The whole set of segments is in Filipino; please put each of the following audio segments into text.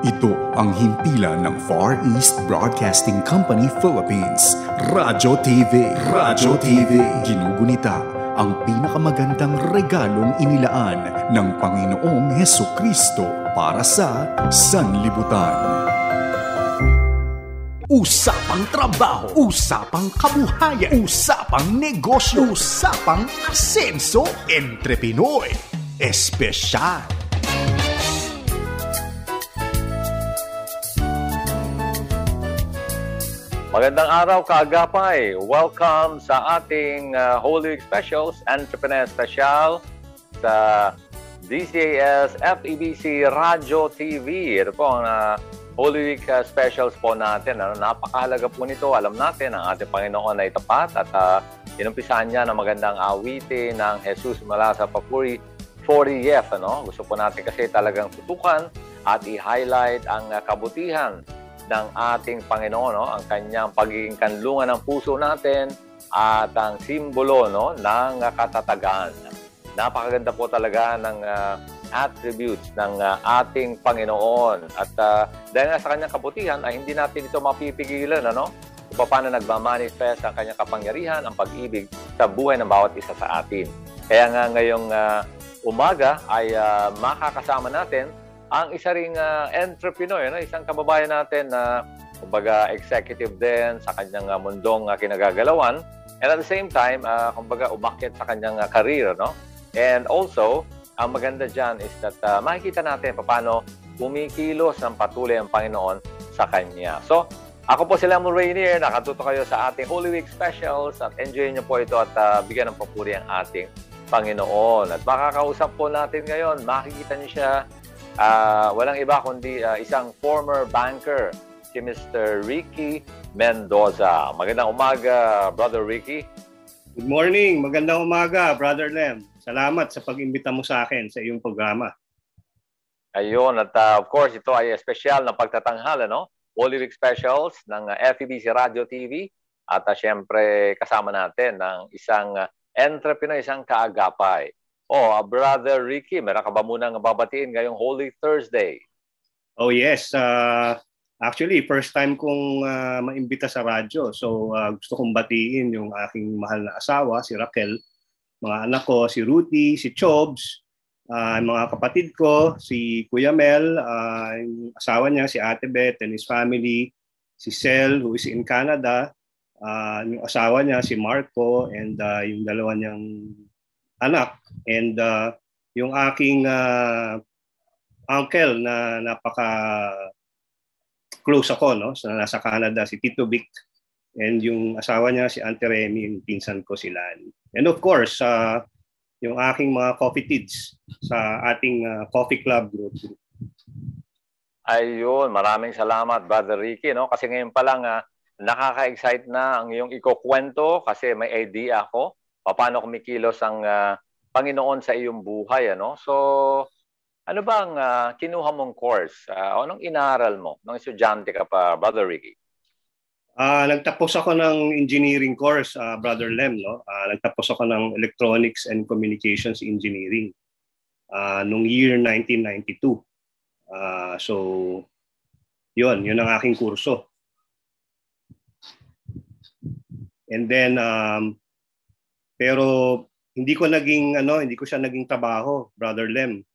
Ito ang himpilan ng Far East Broadcasting Company Philippines, Radyo TV. Radyo TV. Ginugunita ang pinakamagandang regalong inilaan ng Panginoong Hesukristo para sa sanlibutan. Usapang trabaho, usapang kabuhayan, usapang negosyo, usapang asenso, entre Pinoy, espesyal. Magandang araw, kaagapay. Welcome sa ating Holy Week Specials, Entrepreneur Special sa DCAS FEBC Radyo TV. Ito po ang Holy Week Specials po natin. Napakahalaga po nito. Alam natin ang ating Panginoon ay tapat at inumpisahan niya ng magandang awitin ng Jesus mula sa Papuri 40F. Gusto po natin kasi talagang tutukan at i-highlight ang kabutihan ng ating Panginoon, ang kanyang pagiging kanlungan ng puso natin at ang simbolo ng katatagan. Napakaganda po talaga ng attributes ng ating Panginoon. At dahil nga sa kanyang kabutihan ay hindi natin ito mapipigilan, kung paano nagmamanifest ang kanyang kapangyarihan, ang pag-ibig sa buhay ng bawat isa sa atin. Kaya nga ngayong umaga ay makakasama natin ang isa ring entrepreneur, isang kababayan natin na kumbaga executive din sa kanyang mundong kinagagalawan, and at the same time, kumbaga umakyat sa kanyang career, And also, ang maganda dyan is that makikita natin paano kumikilos ng patuloy ang Panginoon sa kanya. So, ako po si Lemon Rainier, nakatuto kayo sa ating Holy Week Specials at enjoy nyo po ito at bigyan ng papuri ang ating Panginoon. At makakausap po natin ngayon, makikita niyo siya. Walang iba kundi isang former banker, si Mr. Ricky Mendoza. Magandang umaga, Brother Ricky. Good morning. Magandang umaga, Brother Lem. Salamat sa pag-imbita mo sa akin sa iyong programa. Ayun, at of course, ito ay espesyal na pagtatanghal, Holy Week Specials ng FEBC Radio TV. At syempre, kasama natin ng isang entrepreneur, isang kaagapay. Brother Ricky, meron ka ba munang babatiin ngayong Holy Thursday? Oh yes, actually first time kong maimbita sa radyo. So gusto kong batiin yung aking mahal na asawa, si Raquel, mga anak ko, si Ruthie, si Chobs, mga kapatid ko, si Kuya Mel, yung asawa niya, si Ate Beth and his family, si Sel, who is in Canada, yung asawa niya, si Marco, and yung dalawa niyang anak, and yung aking uncle na napaka close ako, nasa Canada, si Tito Vic, and yung asawa niya si Auntie Remy, yung pinsan ko si Lani. And of course, yung aking mga coffee tids sa ating coffee club group. Ayun, maraming salamat, Brother Ricky, kasi ngayon pa lang nakaka-excite na ang iyong ikukwento kasi may idea ako paano kumikilos ang Panginoon sa iyong buhay, So, ano bang kinuha mong course? Anong inaral mo nung estudyante ka pa, Brother Ricky? Nagtapos ako ng engineering course, Brother Lem, Nagtapos ako ng Electronics and Communications Engineering nung year 1992. So, yun ang aking kurso. And then, pero hindi ko siya naging trabaho, Brother Lem.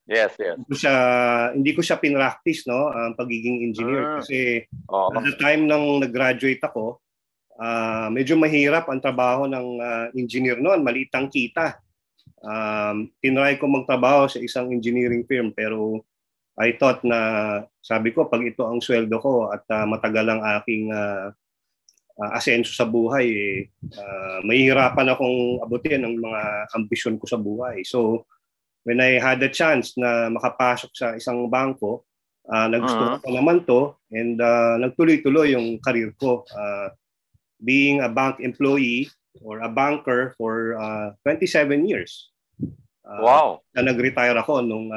Yes. Hindi ko siya pinractice, ang pagiging engineer kasi at the time nang nag-graduate ako, medyo mahirap ang trabaho ng engineer noon, maliit ang kita. Tinry ko magtrabaho sa isang engineering firm pero I thought sabi ko pag ito ang sweldo ko at matagal ang aking asenso sa buhay, mahihirapan akong abutin ang mga ambisyon ko sa buhay. So, when I had the chance na makapasok sa isang bangko, nagustuhan ko naman to and nagtuloy-tuloy yung career ko. Being a bank employee or a banker for 27 years. Wow! Na nag-retire ako nung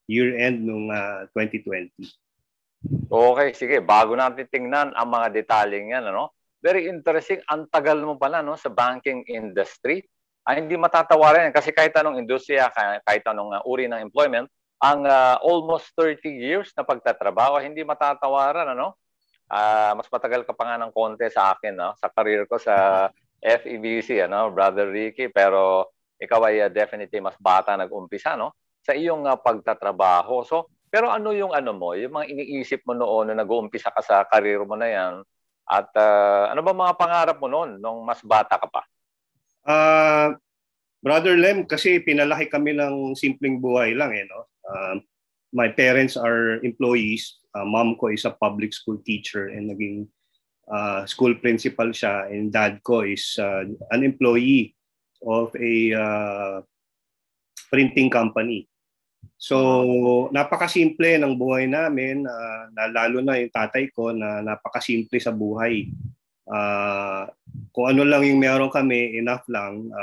year-end nung 2020. Okay, sige. Bago natin tingnan ang mga detaling yan, Very interesting. Ang tagal mo pala sa banking industry. Hindi matatawaran kasi kahit anong industriya, kahit anong uri ng employment, ang almost 30 years na pagtatrabaho, hindi matatawaran, ano? Mas matagal ka pa nga ng konti sa akin, no? Sa career ko sa FEBC, ano, Brother Ricky, pero ikaw ay definitely mas bata nag-umpisa, no? Sa iyong pagtatrabaho. So, pero ano yung ano mo, yung mga iniisip mo noon na nag-uumpisa ka sa career mo na yan? At ano ba mga pangarap mo noon nung mas bata ka pa? Brother Lem, kasi pinalaki kami ng simpleng buhay lang, no? My parents are employees. Mom ko is a public school teacher and naging school principal siya, and dad ko is an employee of a printing company. So, napakasimple ng buhay namin, lalo na yung tatay ko na napakasimple sa buhay. Kung ano lang yung meron kami, enough lang,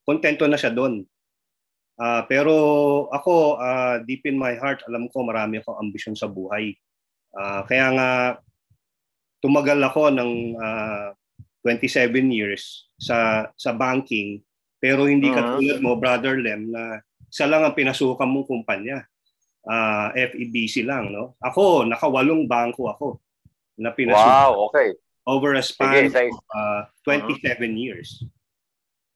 kontento na siya doon. Pero ako, deep in my heart, alam ko marami akong ambisyon sa buhay. Kaya nga, tumagal ako ng 27 years sa banking, pero hindi katulad mo, Brother Lem, na isa lang ang pinasukan mong kumpanya. FEBC lang, no? Ako, naka-8 bangko ako na pinasukan. Wow, okay. Over a span of 27 years.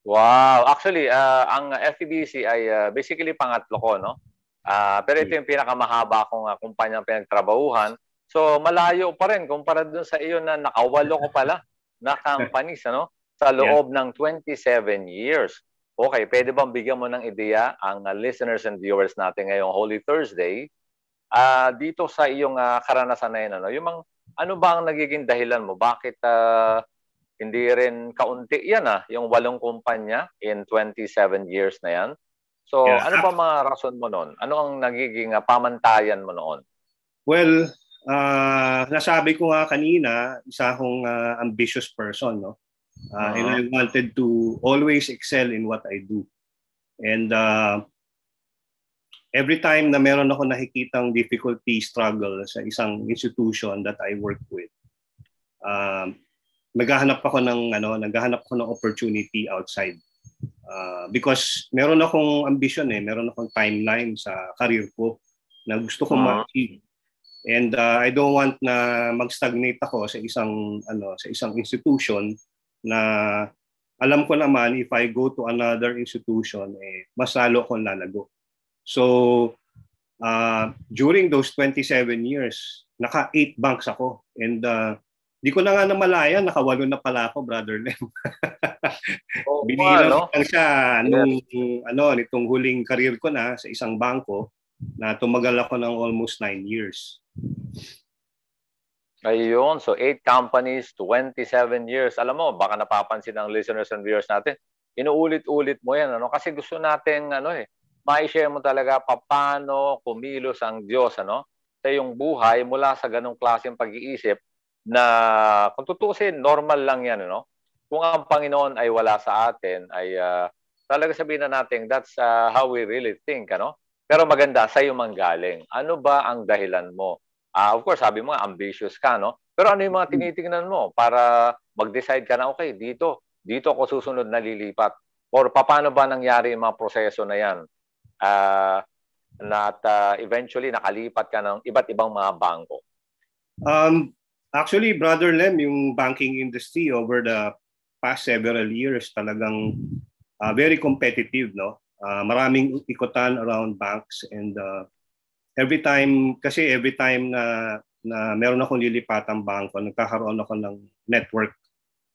Wow. Actually, ang FEBC ay basically pangatlo ko, no? Pero ito yung pinakamahaba kong kumpanyang pinagtrabahuhan. So, malayo pa rin kumpara dun sa iyo na nakawalo ko pala na companies, ano? Sa loob ng 27 years. Okay, pwede bang bigyan mo ng ideya ang listeners and viewers natin ngayong Holy Thursday dito sa iyong karanasan na yun, ano? Yung ano ba ang nagiging dahilan mo? Bakit hindi rin kaunti yan, yung 8 kumpanya in 27 years na yan? So, ano ba mga rason mo noon? Ano ang nagiging pamantayan mo noon? Well, nasabi ko nga kanina, isa akong ambitious person, no? And I wanted to always excel in what I do. And every time na meron ako nakikitang difficulty, struggle sa isang institution that I work with, naghahanap ako ng opportunity outside. Because meron akong ambition, meron akong timeline sa career ko na gusto kong ma-achieve. And I don't want na mag-stagnate ako sa isang institution na alam ko naman if I go to another institution, mas lalo akong lalago. So, during those 27 years, naka-8 banks ako. And di ko na nga namalayan, naka-8 na pala ako, Brother Lem. Binilang lang siya nitong huling career ko na sa isang bangko na tumagal ako ng almost 9 years. Ayun, so 8 companies, 27 years. Alam mo, baka napapansin ng listeners and viewers natin, inuulit-ulit mo yan, ano? Kasi gusto natin, ma-share mo talaga paano kumilos ang Diyos, sa iyong buhay mula sa ganong klaseng pag-iisip na, kung tutusin, normal lang yan, Kung ang Panginoon ay wala sa atin, ay talaga sabihin na natin, that's how we really think, Pero maganda, sa iyo manggaling. Ano ba ang dahilan mo? Of course, sabi mo, ambitious ka, Pero ano yung mga tinitingnan mo para mag-decide ka na, okay, dito ako susunod na lilipat? Or paano ba nangyari yung mga proseso na yan? Eventually, nakalipat ka ng iba't ibang mga bangko? Actually, Brother Lem, yung banking industry over the past several years talagang very competitive, maraming ikutan around banks, and every time na meron akong lilipatang bangko, nagkakaroon ako ng network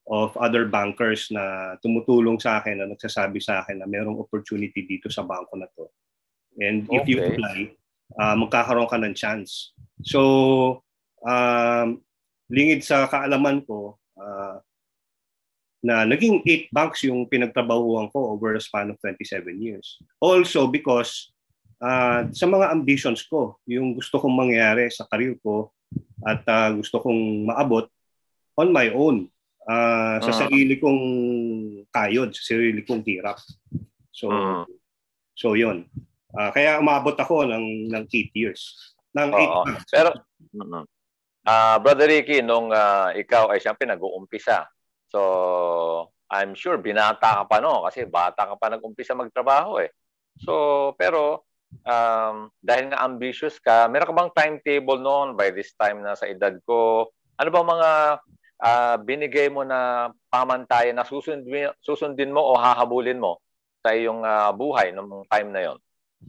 of other bankers na tumutulong sa akin, na nagsasabi sa akin na merong opportunity dito sa bangko na to. And if you apply, magkakaroon ka ng chance. So, lingid sa kaalaman ko, na naging 8 banks yung pinagtrabahuan ko over a span of 27 years. Also because sa mga ambitions ko, yung gusto kong mangyari sa career ko at gusto kong maabot on my own, sa sarili kong kayod, sa sarili kong hirap. So yun. Kaya umabot ako ng 8 years. Ng 8 months. Pero, Brother Ricky, nung ikaw ay siyempre nag-uumpisa, so I'm sure binata ka pa, kasi bata ka pa nag-umpisa magtrabaho . So, pero dahil nga ambitious ka, meron ka bang timetable noon by this time na sa edad ko? Ano ba mga binigay mo na pamantayan na susundin mo o hahabulin mo sa iyong buhay noong time na yon?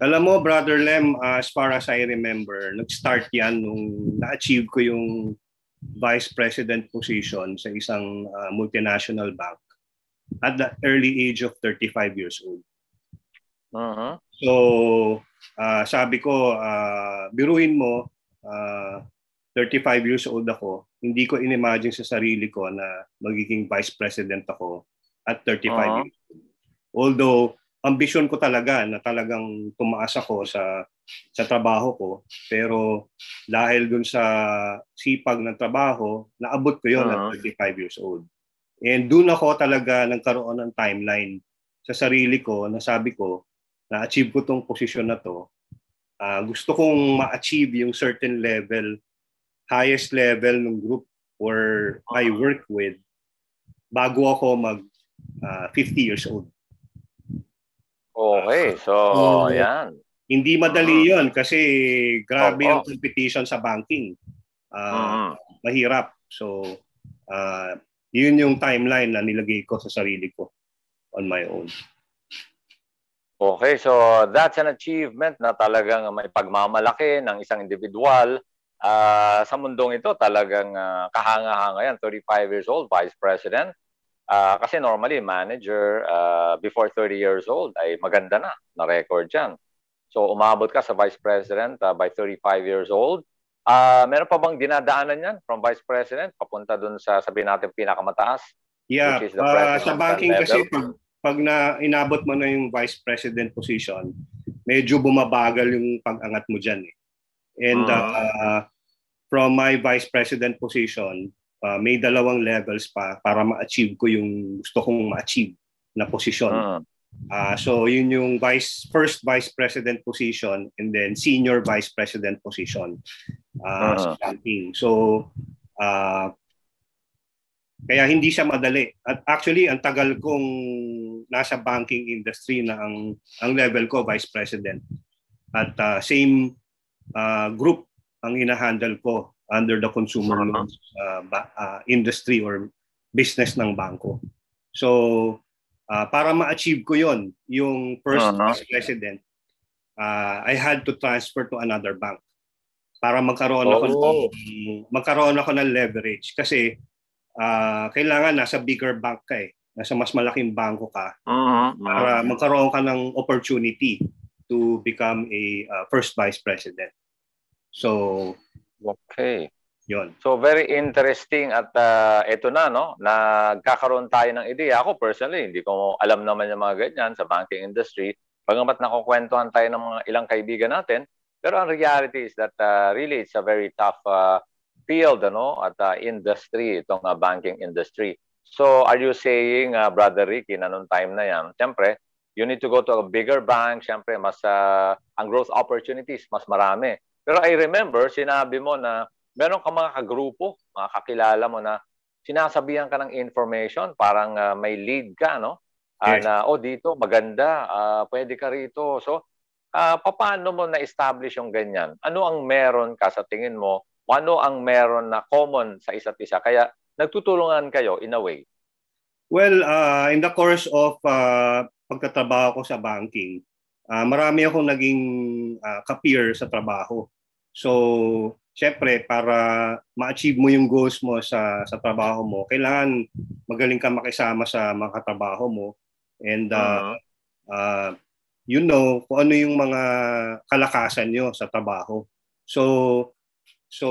Alam mo, Brother Lem, as far as I remember, nag-start yan nung na-achieve ko yung vice president position sa isang multinational bank at the early age of 35 years old. Uh-huh. So, sabi ko, biruin mo, 35 years old ako, hindi ko in-imagine sa sarili ko na magiging vice president ako at 35 years old. Although, ambisyon ko talaga na talagang tumaas ako sa trabaho ko, pero dahil dun sa sipag ng trabaho, naabot ko yun at 35 years old. And dun ako talaga nagkaroon ng timeline sa sarili ko na sabi ko, na-achieve ko tong posisyon na to. Gusto kong ma-achieve yung certain level, highest level ng group where I work with bago ako mag 50 years old. Okay, so yan. Hindi madali yon kasi grabe yung competition sa banking. Mahirap. So, yun yung timeline na nilagay ko sa sarili ko on my own. Okay, so that's an achievement na talagang may pagmamalaki ng isang individual. Sa mundong ito, talagang kahanga-hanga yan, 35 years old, vice president. Kasi normally, manager before 30 years old ay maganda na record yan. So umabot ka sa vice president by 35 years old. Meron pa bang dinadaanan yan from vice president papunta dun sa sabihin natin pinakamataas? Yeah, which is the president sa banking level? kasi pag inabot mo na yung vice president position, medyo bumabagal yung pag-angat mo dyan. And from my vice president position, may dalawang levels pa para ma-achieve ko yung gusto kong ma-achieve na posisyon. So yun yung first vice president position and then senior vice president position sa banking. So kaya hindi siya madali. At actually ang tagal kong nasa banking industry na ang level ko vice president. At same group ang ina-handle ko under the consumer loans industry or business ng bangko. So, para ma-achieve ko yon, yung first vice president, I had to transfer to another bank para magkaroon ako ng leverage. Kasi kailangan nasa bigger bank ka nasa mas malaking bangko ka para magkaroon ka ng opportunity to become a first vice president. So, okay. Yun. So very interesting at ito na, no? Nagkakaroon tayo ng ideya. Ako personally, hindi ko alam naman yung mga ganyan sa banking industry. Bagamat nakukwentuhan tayo ng mga ilang kaibigan natin. Pero ang reality is that really it's a very tough field, ano? At industry, itong banking industry. So are you saying, Brother Ricky, na nung time na yan, siyempre, you need to go to a bigger bank. Siyempre, mas ang growth opportunities, mas marami. Pero I remember, sinabi mo na meron ka mga kagrupo, mga kakilala mo na sinasabihan ka ng information, parang may lead ka, no? Yes. Na, dito, maganda, pwede ka rito. So, paano mo na-establish yung ganyan? Ano ang meron ka sa tingin mo? Ano ang meron na common sa isa't isa? Kaya nagtutulungan kayo in a way. Well, in the course of pagtatrabaho ko sa banking, marami akong naging ka-peer sa trabaho. So, syempre, para ma-achieve mo yung goals mo sa trabaho mo, kailangan magaling ka makisama sa mga katrabaho mo. And you know kung ano yung mga kalakasan nyo sa trabaho. So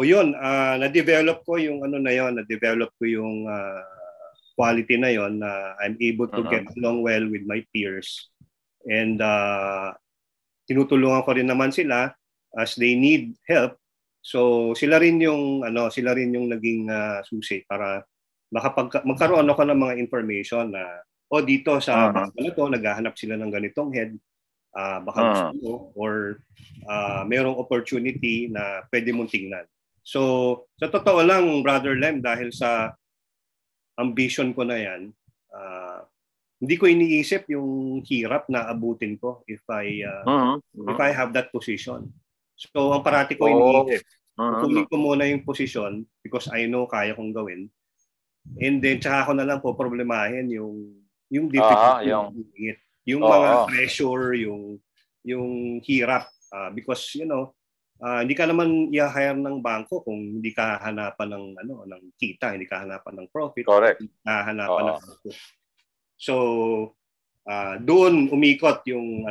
yun, na-develop ko yung na-develop ko yung quality na yon na I'm able to get along well with my peers. And tinutulungan ko rin naman sila as they need help. So sila rin yung naging susi para magkaroon ako ng mga information na dito sa ganito naghahanap sila ng ganitong head, baka gusto mo or mayroong opportunity na pwede mong tingnan. So sa totoo lang, Brother Lem, dahil sa ambition ko na yan, hindi ko iniisip yung hirap na abutin ko if I have that position. So ang parati ko iniisip, kukunin ko muna yung position because I know kaya kong gawin. And then tsaka ko na lang po problemahin yung difficulty, yung mga pressure, yung hirap because hindi ka naman i-hire ng bangko kung hindi ka hanapan ng kita, hindi ka hanapan ng profit, correct, hindi ka hanapan ng output. So doon umikot yung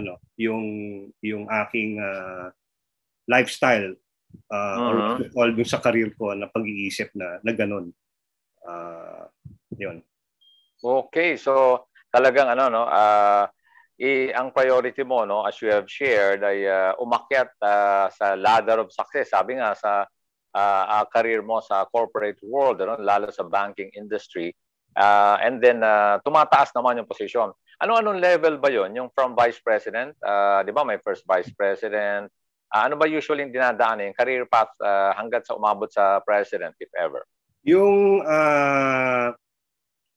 aking lifestyle or all dun sa career ko na pag-iisip na ganun. Yun. Okay, so talagang ang priority mo, no, as you have shared, ay umakyat sa ladder of success. Sabi nga sa career mo sa corporate world, lalo sa banking industry. And then tumataas naman yung position. Anong level ba yon? Yung from vice president, di ba may first vice president? Ano ba usually yung dinadaan yung career path hanggat sa umabot sa president, if ever? Yung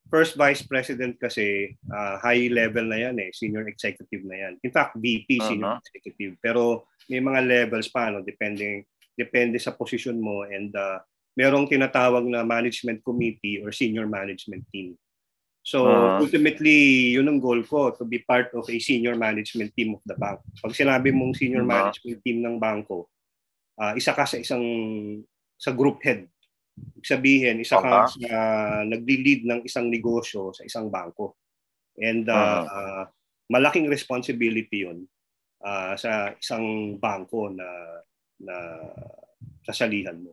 first vice president kasi high level na yan senior executive na yan. In fact, VP, senior executive. Pero may mga levels pa, depende sa position mo and merong tinatawag na management committee or senior management team. So ultimately, yun ang goal ko, to be part of a senior management team of the bank. Pag sinabi mong senior management team ng bangko, isa ka sa group head. Ibig sabihin, isa ka sa nagli-lead ng isang negosyo sa isang bangko. And malaking responsibility yun sa isang bangko na sasalihan mo.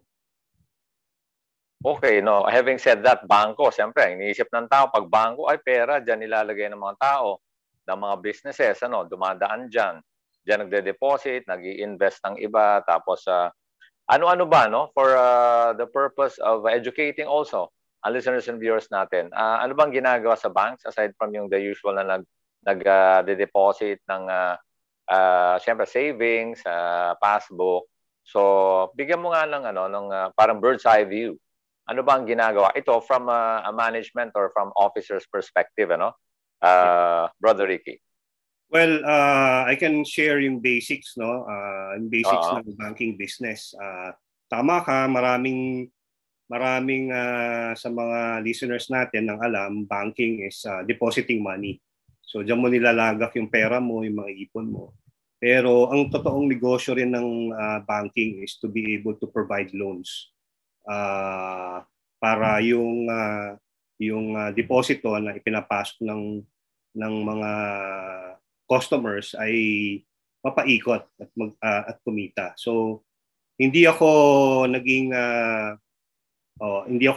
Okay, no. Having said that, bangko, siyempre, iniisip ng tao, pag bangko, ay pera, dyan nilalagay ng mga tao, ng mga businesses, dumadaan dyan. Dyan nagde-deposit, nag-i-invest ng iba, tapos ano-ano ba, for the purpose of educating also ang listeners and viewers natin. Ano bang ginagawa sa banks aside from yung the usual na nag-deposit ng siyempre savings, passbook. So, bigyan mo nga ng parang bird's eye view. Ano ba ang ginagawa? Ito from a management or from officer's perspective, Brother Ricky. Well, I can share yung basics, yung basics ng banking business. Tama ka, maraming sa mga listeners natin ang alam, banking is depositing money. So diyan mo nilalagak yung pera mo, yung mga ipon mo. Pero ang totoong negosyo rin ng banking is to be able to provide loans. Para yung deposito na ipinapasok ng mga customers ay mapaikot at kumita. So hindi ako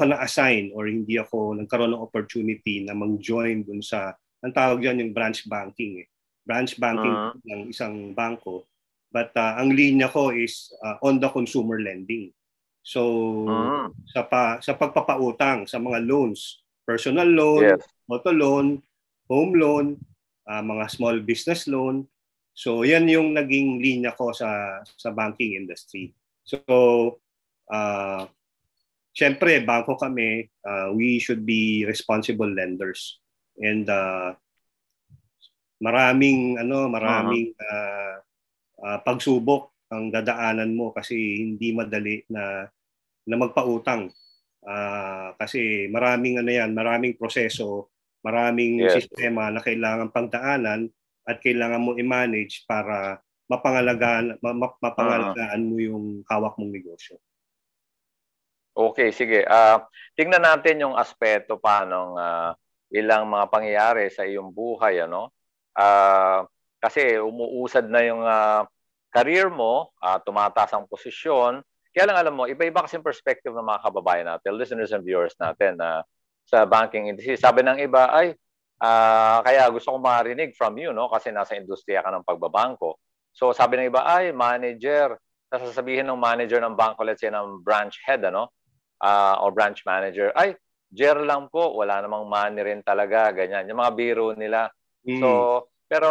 na-assign or hindi ako nagkaroon ng opportunity na mag-join dun sa ang tawag diyan yung branch banking. Branch banking ng isang bangko. But ang linya ko is on the consumer lending. So sa pagpapautang sa mga loans, personal loan, auto loan, home loan, mga small business loan. So yan yung naging linya ko sa banking industry. So syempre bangko kami, we should be responsible lenders. And maraming pagsubok ang dadaanan mo kasi hindi madali na magpautang. Kasi maraming proseso, maraming sistema na kailangan pagdaanan at kailangan mo i-manage para mapangalagaan mo yung hawak mong negosyo. Okay, sige. Tingnan natin yung aspeto pa ng ilang mga pangyayari sa iyong buhay, kasi umuusad na yung career mo, tumataas ang posisyon. Kaya lang alam mo, iba-iba kasi perspective ng mga kababayan natin, listeners and viewers natin sa banking industry. Sabi ng iba, ay, kaya gusto ko marinig from you, kasi nasa industriya ka ng pagbabangko. So sabi ng iba, ay, manager. Sasabihin ng manager ng bangko, let's say ng branch head, or branch manager, ay, Jer lang po, wala namang money rin talaga, ganyan. Yung mga biro nila. So, pero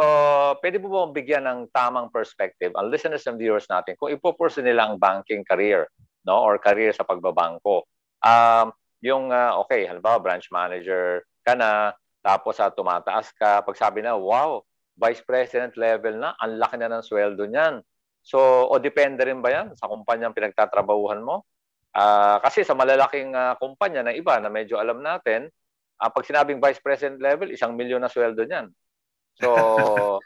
pwede po ba bigyan ng tamang perspective ang listeners and viewers natin kung ipupursue nila ang banking career, or career sa pagbabangko. Okay, halimbawa branch manager ka na, Tapos tumataas ka. Pag sabi na, wow, Vice President level na, ang laki na ng sweldo niyan. So, o depende rin ba yan sa kumpanyang pinagtatrabahuhan mo? Kasi sa malalaking kumpanya na iba na medyo alam natin, pag sinabing Vice President level, 1,000,000 na sweldo niyan. So,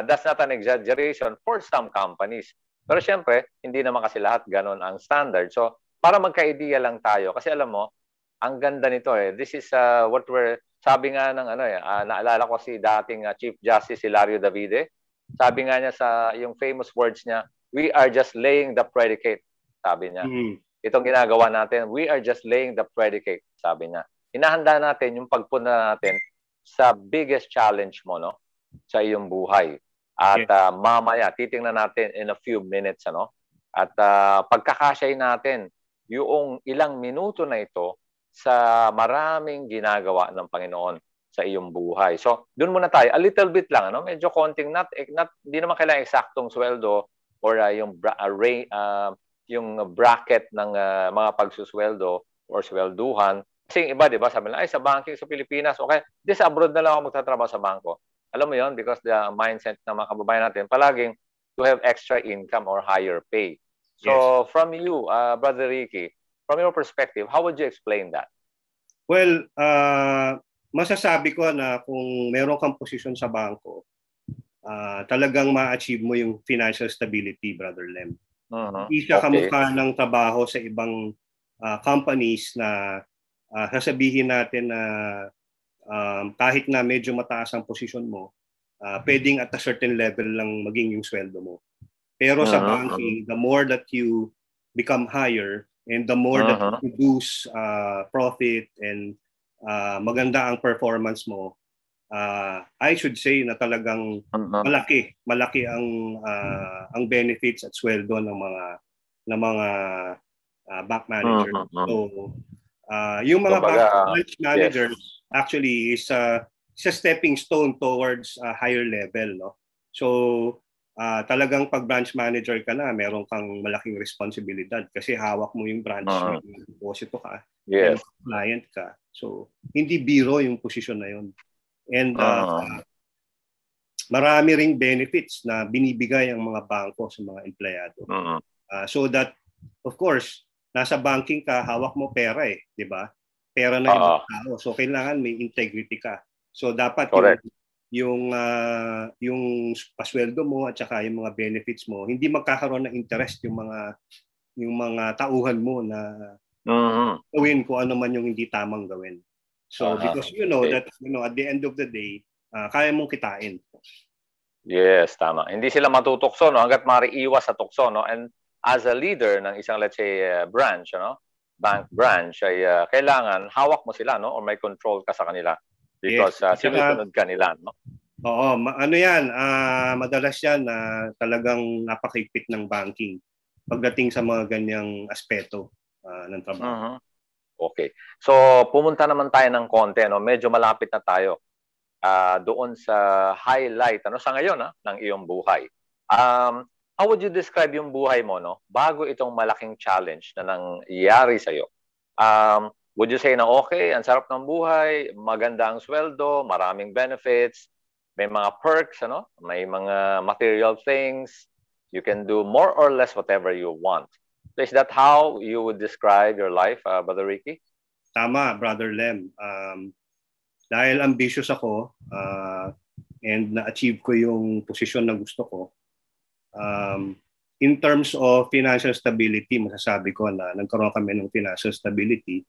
that's not an exaggeration for some companies. Pero syempre, hindi naman kasi lahat ganon ang standard. So, para magka-idea lang tayo, kasi alam mo, ang ganda nito eh. This is what sabi nga ng naalala ko si dating Chief Justice Hilario Davide. Sabi nga niya sa yung famous words niya, we are just laying the predicate, sabi niya. Itong ginagawa natin, we are just laying the predicate, sabi niya. Hinahanda natin yung pagpunta natin sa biggest challenge mo, no? Sa iyong buhay. At mamaya, titingnan natin in a few minutes, ano? At pagkakasya natin yung ilang minuto na ito sa maraming ginagawa ng Panginoon sa iyong buhay. So, doon muna tayo. A little bit lang, ano? Medyo konting, hindi naman kailangan eksaktong sweldo or yung bracket ng mga pagsusweldo or swelduhan. Kasi iba, di ba? Sabi lang, ay, sa banking sa Pilipinas, okay, di sa abroad na lang ako magtatrabaho sa bangko. Alam mo yon, because the mindset ng mga kababayan natin, palaging to have extra income or higher pay. So, from you, Brother Ricky, from your perspective, how would you explain that? Well, masasabi ko na kung meron kang posisyon sa bangko, talagang ma-achieve mo yung financial stability, Brother Lem. Hindi siya kamukha ng trabaho sa ibang companies na sasabihin natin na kahit na medyo mataas ang posisyon mo, pwedeng at a certain level lang maging yung sweldo mo. Pero sa banking, the more that you become higher and the more that you produce profit and maganda ang performance mo, I should say na talagang malaki ang benefits at sweldo ng mga bank manager. So yung mga bank managers actually is a stepping stone towards a higher level, no? So talagang pag branch manager ka na, meron kang malaking responsibilidad kasi hawak mo yung branch, may deposito ka, may client ka. So hindi biro yung posisyon na yun. And marami ring benefits na binibigay ang mga bangko sa mga empleyado. So that, of course, nasa banking ka, hawak mo pera eh, di ba? Pera na ibang tao. So kailangan may integrity ka. So dapat yung pasweldo mo at saka yung mga benefits mo, hindi magkakaroon ng interest yung mga tauhan mo na gawin kung ano man yung hindi tamang gawin. So because you know that at the end of the day, kaya mong kitain. Yes, tama. Hindi sila matutokso, no, hangga't maaari iwas sa tukso, no. And as a leader ng isang, let's say, branch, no, bank branch, ay kailangan hawak mo sila, no, or may control ka sa kanila because sinusunod ka nila, no. Oo, ano yan, madalas yan na talagang napakigpit ng banking pagdating sa mga ganyang aspeto ng trabaho. Okay. So, pumunta naman tayo ng konti, no? Medyo malapit na tayo doon sa highlight sa ngayon ng iyong buhay. How would you describe yung buhay mo, no? Bago itong malaking challenge na nangyari sa'yo? Would you say na okay, ang sarap ng buhay, maganda ang sweldo, maraming benefits, may mga perks, may mga material things, you can do more or less whatever you want. So is that how you would describe your life, Brother Ricky? Tama, Brother Lem. Dahil ambitious ako and na-achieve ko yung posisyon na gusto ko, in terms of financial stability, masasabi ko na nagkaroon kami ng financial stability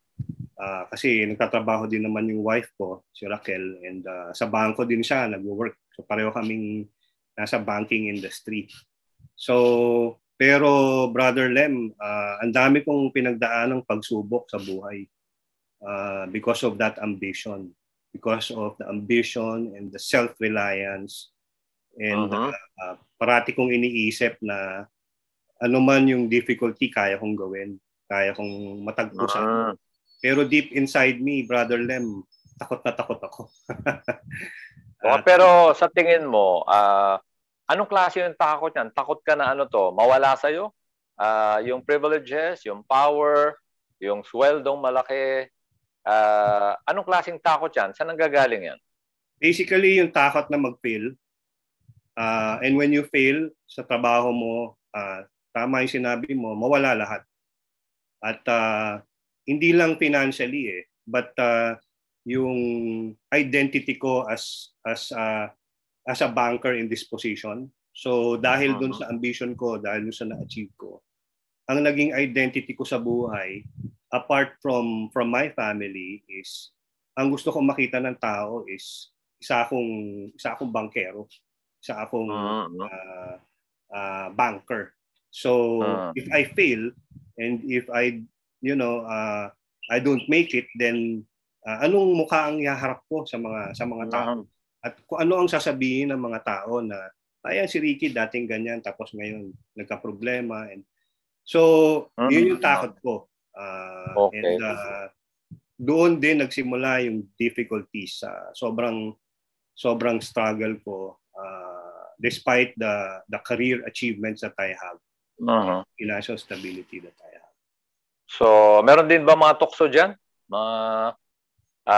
kasi nagtatrabaho din naman yung wife ko, si Raquel, and sa bangko din siya, nag-work. So pareho kaming nasa banking industry. So, pero Brother Lem, ang dami kong pinagdaan ng pagsubok sa buhay because of that ambition. Because of the ambition and the self-reliance. And parati kong iniisip na ano man yung difficulty, kaya kong gawin. Kaya kong matagpusan. Pero deep inside me, Brother Lem, takot na takot ako. Pero sa tingin mo, anong klase yung takot niyan? Takot ka na mawala sa'yo? Yung privileges, yung power, yung sweldong malaki, Anong klaseng takot yan? Saan nanggagaling yan? Basically, yung takot na mag-fail. And when you fail sa trabaho mo, tama yung sinabi mo, mawala lahat. At hindi lang financially but yung identity ko as a banker in this position. So dahil dun sa ambition ko, dahil dun sa na-achieve ko, ang naging identity ko sa buhay, apart from my family, is ang gusto kong makita ng tao is isa akong bankero, isa akong banker. So if I fail and if I don't make it, then anong mukha ang ihaharap ko sa mga tao? At kung ano ang sasabihin ng mga tao na ayan si Ricky dating ganyan tapos ngayon nagka-problema. And so yun yung takot ko. And doon din nagsimula yung difficulties. Sobrang struggle ko despite the career achievements that I have. Financial stability that I have. So, meron din ba mga tukso dyan?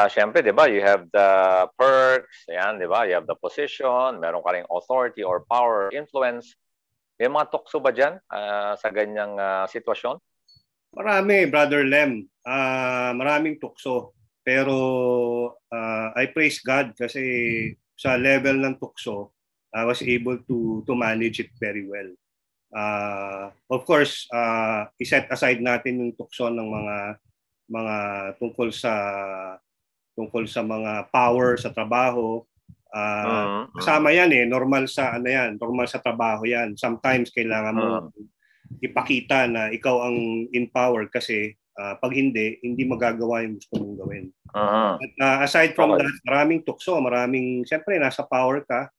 Siyempre, di ba, you have the perks, yan, di ba? You have the position, meron ka ring authority or power, influence. May mga tukso ba dyan sa ganyang sitwasyon? Marami, Brother Lem. Maraming tukso. Pero I praise God kasi sa level ng tukso, I was able to manage it very well. Of course, iset aside natin yung tukso ng mga tungkol sa mga power sa trabaho. Kasama yan normal sa trabaho yan. Sometimes kailangan mo ipakita na ikaw ang in power kasi pag hindi magagawa yung gusto mong gawin. At aside from that, maraming tukso, siyempre nasa power ka.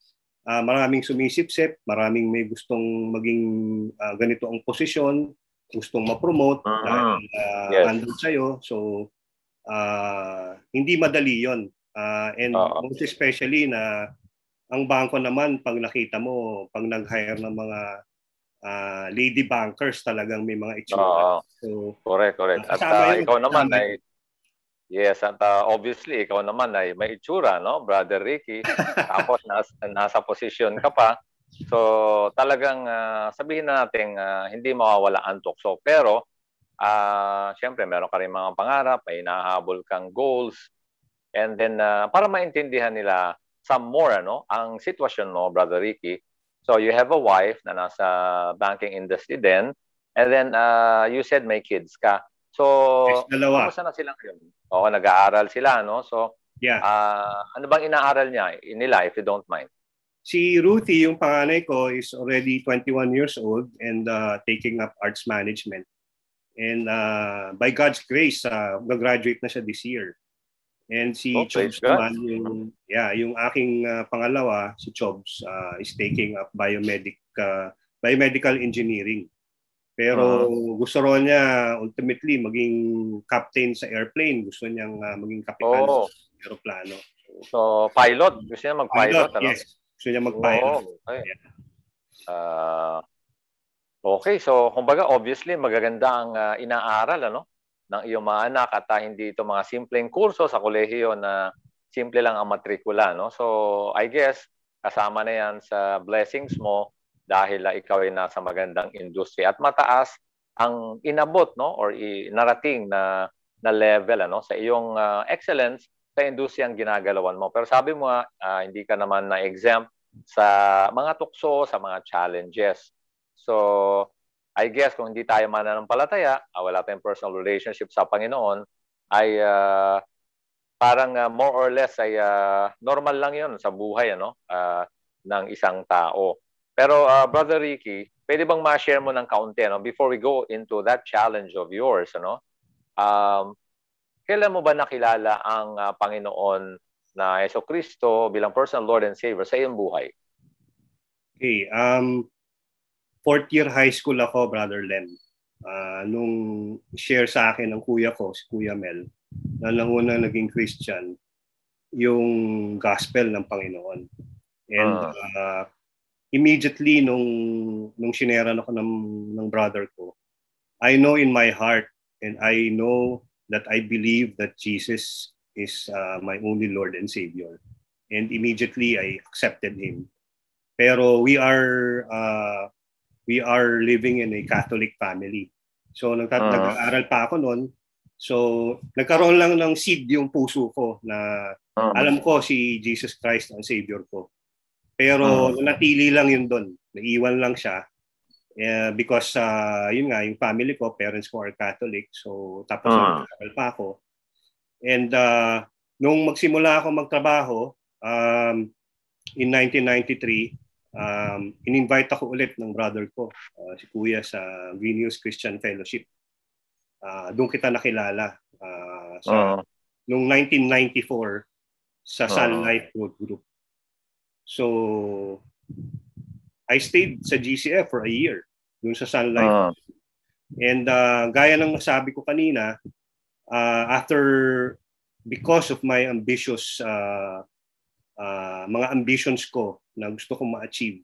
Maraming sumisipsip, maraming may gustong maging ganito ang posisyon, gustong ma-promote dahil andun sa'yo. So, hindi madali yon. And most especially na ang bangko naman, pag nakita mo, pag nag-hire ng mga lady bankers, talagang may mga itsura. So, correct. At ikaw naman ay yes, at obviously, ikaw naman ay may itsura, no? Brother Ricky. Tapos nasa posisyon ka pa. So, talagang sabihin na natin hindi mawawala ang tukso. Pero, siyempre, meron ka rin mga pangarap, may hinahabol kang goals. And then, para maintindihan nila some more, ang sitwasyon mo, Brother Ricky. So, you have a wife na nasa banking industry din. And then, you said may kids ka. So, kumusta na sila ngayon? Oo, nag-aaral sila, no? So, ano bang inaaral nila, if you don't mind? Si Ruthie, yung panganay ko, is already 21 years old and taking up arts management. And by God's grace, mag-graduate na siya this year. And si Chobs naman, yung aking pangalawa, si Chobs, is taking up biomedical engineering. Pero gusto ro niya ultimately maging captain sa airplane. Gusto niyang maging kapitan sa aeroplano. So, pilot. Gusto niya mag-pilot, Yes. Gusto niya mag-pilot. Okay. Okay, so kumbaga obviously magaganda ang inaaral ng iyong mga anak at hindi ito mga simpleng kurso sa kolehiyo na simple lang ang matrikula, no? So, I guess kasama na yan sa blessings mo dahil ikaw ay nasa magandang industry at mataas ang inabot, no, or narating na level sa iyong excellence sa industriyang ginagalawan mo. Pero sabi mo hindi ka naman na exempt sa mga tukso, sa mga challenges. So I guess kung hindi tayo mananampalataya, wala tayong personal relationship sa Panginoon, ay parang more or less ay normal lang 'yon sa buhay ng isang tao. Pero Brother Ricky, pwede bang ma-share mo ng kaunti before we go into that challenge of yours, kailan mo ba nakilala ang Panginoon na Jesucristo bilang personal Lord and Savior sa iyong buhay? Okay, fourth year high school ako, Brother Len. Nung share sa akin ng kuya ko, si Kuya Mel, na unang naging Christian, yung gospel ng Panginoon. And immediately nung shineran ako ng brother ko, I know in my heart and I know that I believe that Jesus is my only Lord and Savior. And immediately I accepted Him. Pero we are living in a Catholic family. So nag-aaral pa ako noon. So nagkaroon lang ng seed yung puso ko na alam ko si Jesus Christ ang Savior ko. Pero natili lang yun doon. Naiwan lang siya. Because yun nga, yung family ko, parents ko are Catholic. So tapos nag-aaral pa ako. And nung magsimula ako magtrabaho, in 1993, in-invite ako ulit ng brother ko, si Kuya, sa Green Hills Christian Fellowship. Doon kita nakilala. Noong 1994, sa Sun Life Road Group. So, I stayed sa GCF for a year, doon sa Sun Life. And gaya ng nasabi ko kanina, because of my ambitious mga ambitions ko na gusto kong ma-achieve,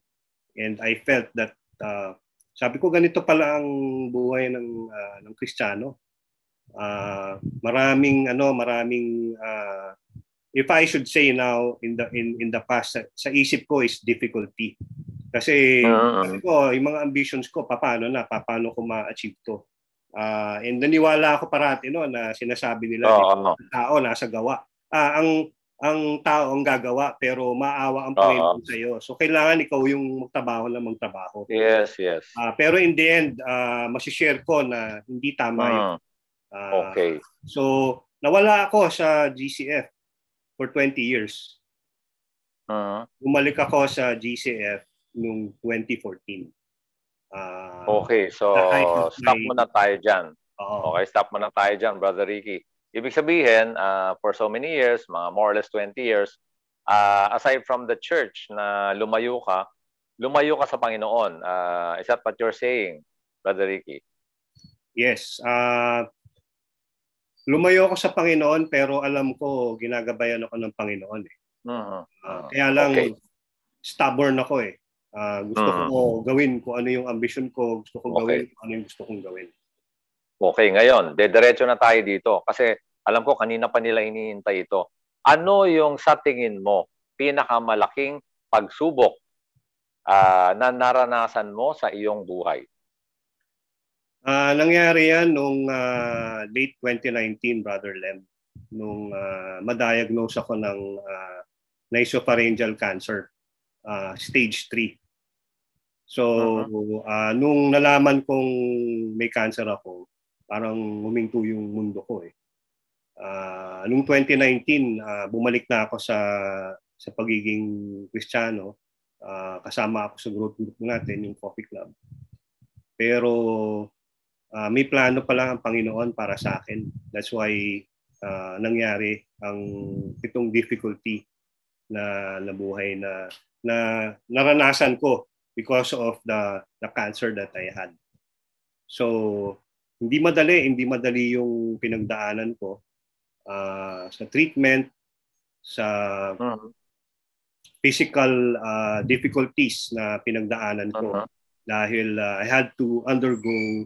and I felt that sabi ko ganito pala ang buhay ng Kristiyano. Maraming if I should say now in the past, sa isip ko is difficulty. Kasi yung mga ambitions ko, paano ko ma-achieve to. And naniwala ako parati na sinasabi nila, tao nasa gawa. Ang tao ang gagawa, pero maawa ang Panginoon sa iyo. So kailangan ikaw yung magtrabaho. Yes. Pero in the end, masishare ko na hindi tama yun. Okay. So nawala ako sa GCF for 20 years. Bumalik ako sa GCF noong 2014. Okay, so stop muna tayo dyan. Okay, stop muna tayo dyan, Brother Ricky. Ibig sabihin, for so many years, mga more or less 20 years, aside from the church na lumayo ka sa Panginoon. Is that what you're saying, Brother Ricky? Yes. Lumayo ako sa Panginoon, pero alam ko, ginagabayan ako ng Panginoon. Kaya lang, stubborn ako eh. Gusto ko gawin kung ano yung ambition ko, gusto ko gawin kung ano yung gusto kong gawin. Okay, ngayon, diretso na tayo dito kasi alam ko kanina pa nila iniintay ito. Ano yung sa tingin mo pinakamalaking pagsubok na naranasan mo sa iyong buhay? Nangyari yan nung late 2019, Brother Lem. Nung ma-diagnose ako ng nasopharyngeal cancer, stage 3. So, nung nalaman kong may cancer ako, parang huminto yung mundo ko eh. Nung 2019, bumalik na ako sa pagiging Kristiyano. Kasama ako sa growth group natin, yung Coffee Club. Pero may plano pa lang ang Panginoon para sa akin. That's why nangyari itong difficulty na buhay na naranasan ko because of the cancer that I had. So, hindi madali yung pinagdaanan ko sa treatment, sa physical difficulties na pinagdaanan ko dahil I had to undergo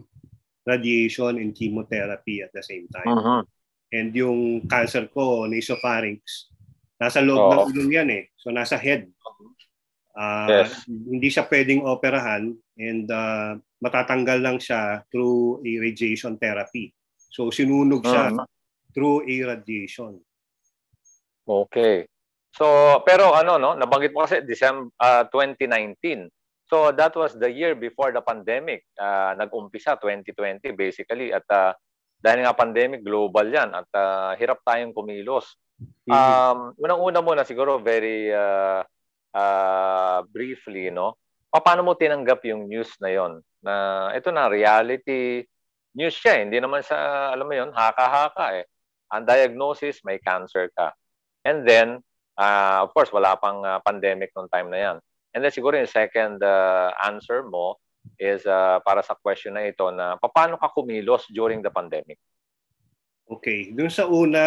radiation and chemotherapy at the same time. And yung cancer ko, nasopharynx, nasa loob ng ilong yan eh. So nasa head. Hindi siya pwedeng operahan and matatanggal lang siya through a radiation therapy. So sinunog siya through a radiation. Okay. So pero nabanggit mo kasi December 2019. So that was the year before the pandemic. Nag-umpisa 2020 basically at dahil nga pandemic global 'yan at hirap tayong kumilos. Unang-una muna siguro very briefly, paano mo tinanggap yung news na yon? Na ito na reality news siya, hindi naman sa alam mo yon, haka-haka eh. Ang diagnosis, may cancer ka. And then of course wala pang pandemic nung time na yan. And then siguro yung second answer mo is para sa question na ito na paano ka kumilos during the pandemic? Okay, dun sa una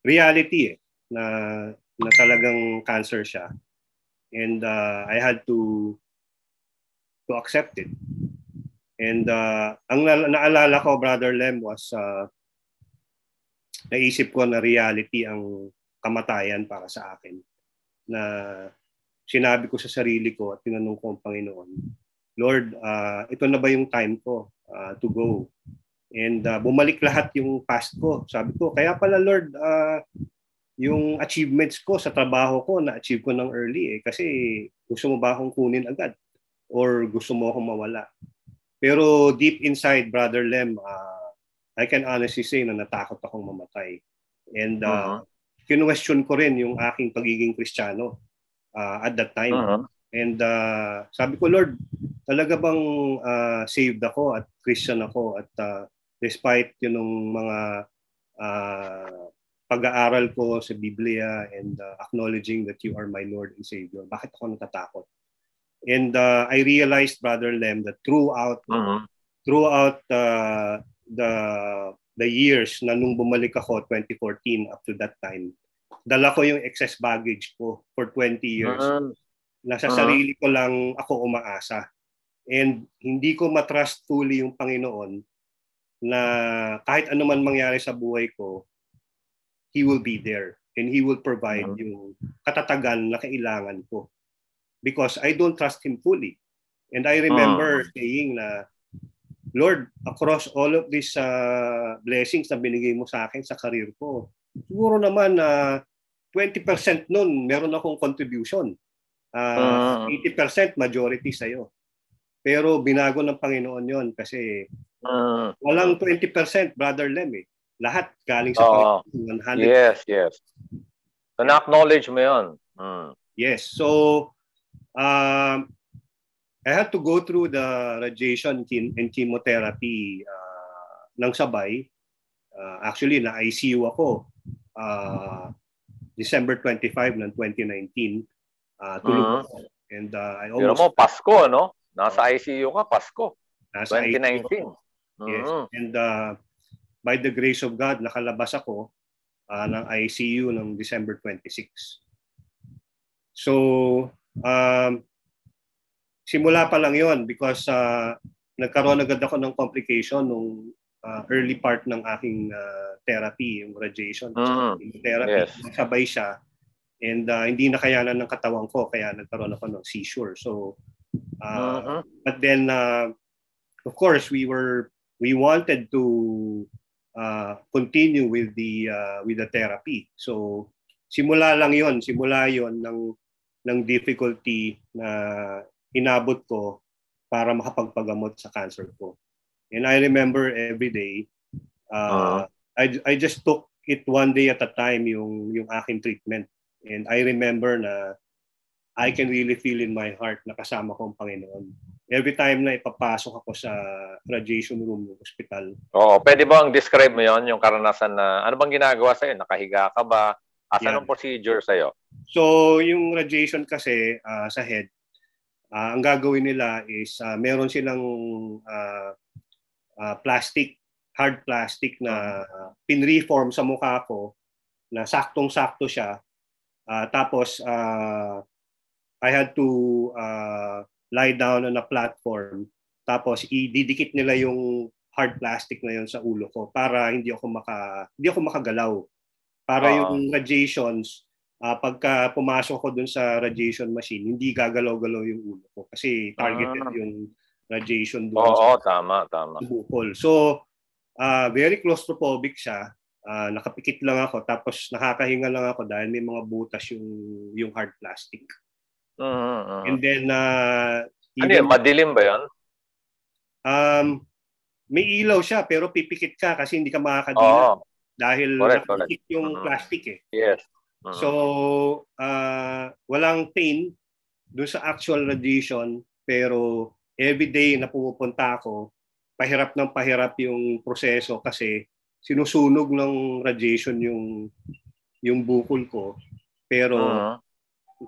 reality na talagang cancer siya. And I had to accept it. And ang naalala ko, Brother Lem, was naisip ko na reality ang kamatayan para sa akin. Na sinabi ko sa sarili ko at tinanong ko ang Panginoon, Lord, ito na ba yung time ko to go? And bumalik lahat yung past ko. Sabi ko, kaya pala Lord, yung achievements ko sa trabaho ko, na-achieve ko ng early kasi gusto mo ba akong kunin agad? Or gusto mo akong mawala? Pero deep inside, Brother Lem, I can honestly say na natakot akong mamatay. And kinwestiyon ko rin yung aking pagiging Kristiyano at that time. And sabi ko, Lord, talaga bang saved ako at Christian ako at despite yung mga pag-aaral ko sa Biblia and acknowledging that you are my Lord and Savior, bakit ako natatakot? And I realized, Brother Lem, that throughout the years na nung bumalik ako, 2014 up to that time, dala ko yung excess baggage ko for 20 years. Nasa sarili ko lang ako umaasa. And hindi ko matrust fully yung Panginoon na kahit ano man mangyari sa buhay ko, He will be there and He will provide yung katatagan na kailangan ko. Because I don't trust Him fully. And I remember saying na, Lord, across all of these blessings na binigay mo sa akin sa career ko, siguro naman 20% nun meron akong contribution. 80% majority sa'yo. Pero binago ng Panginoon yon kasi walang 20%, Brother Lem eh. Lahat galing sa Panginoon. 100%. Yes. So na-acknowledge mo yun. Yes. So, I had to go through the radiation and chemotherapy ng sabay. Actually, na-ICU ako December 25 ng 2019. Tulog ako. And I almost... Pero mo, Pasko, no? Nasa ICU ka, Pasko. Nasa 2019. Yes. And by the grace of God, nakalabas ako ng ICU ng December 26. So, simula pa lang yon because nagkaroon agad ako ng complication nung early part ng aking therapy, yung radiation. Therapy, sabay siya. And hindi nakayanan ng katawan ko, kaya nagkaroon ako ng seizure. So, but then, of course, we wanted to continue with the therapy. So, simula yon ng difficulty na inabot ko para makapagpagamot sa cancer ko. And I remember every day, I just took it one day at a time yung aking treatment. And I remember na I can really feel in my heart na kasama ko ang Panginoon. Every time na ipapasok ako sa radiation room ng hospital. Pwede bang describe mo yon yung karanasan na ano bang ginagawa sa'yo? Nakahiga ka ba? Asan ang procedure sa'yo? So, yung radiation kasi sa head, ang gagawin nila is meron silang hard plastic na pinreform sa mukha ko na saktong-sakto siya. Tapos, I had to lie down on a platform. Tapos, ididikit nila yung hard plastic na yun sa ulo ko para hindi ako makagalaw. Para yung radiations, pagka pumasok ko dun sa radiation machine, hindi gagalaw-galaw yung ulo ko. Kasi targeted yung radiation doon. Tama. Bukol. So, very claustrophobic siya. Nakapikit lang ako tapos nakakahinga lang ako dahil may mga butas yung hard plastic. And then madilim ba 'yon? May ilaw siya pero pipikit ka kasi hindi ka makakadilat dahil nakapikit yung plastic eh. Yes. So walang pain doon sa actual radiation pero everyday na pumupunta ako, pahirap yung proseso kasi sinusunog ng radiation yung bukol ko pero